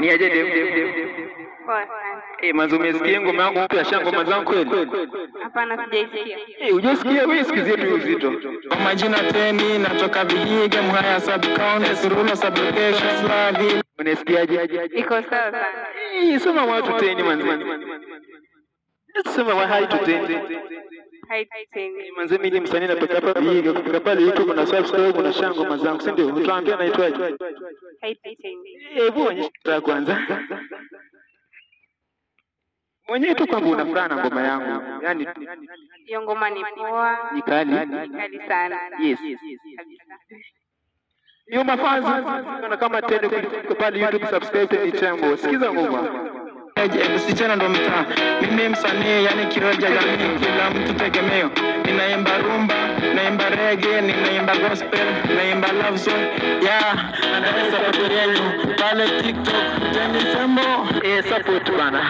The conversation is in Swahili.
Ni aje dem. Poa sana. Manzo umesikia ngoma yangu mpya shango mazangu kweli? Hapana sijaisikia. Hujasikia wewe sikizie tu uzito. Kwa majina Teni natoka Vihiga Mhaya sub county Surulo sublocation Slavi. Unasikiaje? Iko sawa sana. Soma watu Teni manzi. Soma wa hai tu Teni. Hai Teni. Manzi mimi ni msanii natoka hapa Vihiga kufika pale YouTube na subscribe na shango mazangu si ndio? Utaambia naitwaje? Hai Teni. Hebu onyesha kwanza. Mwenyewe tu kwamba unafurahi na ngoma yangu. Yaani hiyo ngoma ni poa. ni kali. Kali sana. Yes. Hiyo mafanzi na kama Teni kuliko pale YouTube subscribe ni chambo. Sikiza ngoma. Msichana ndo mtaa. Mimi msanii yani kiroja jamii kila mtu tegemeo. Ninaimba rumba, naimba reggae, ninaimba gospel, naimba love song. Anaweza support yenu pale TikTok, Teni Chambo. Support bana.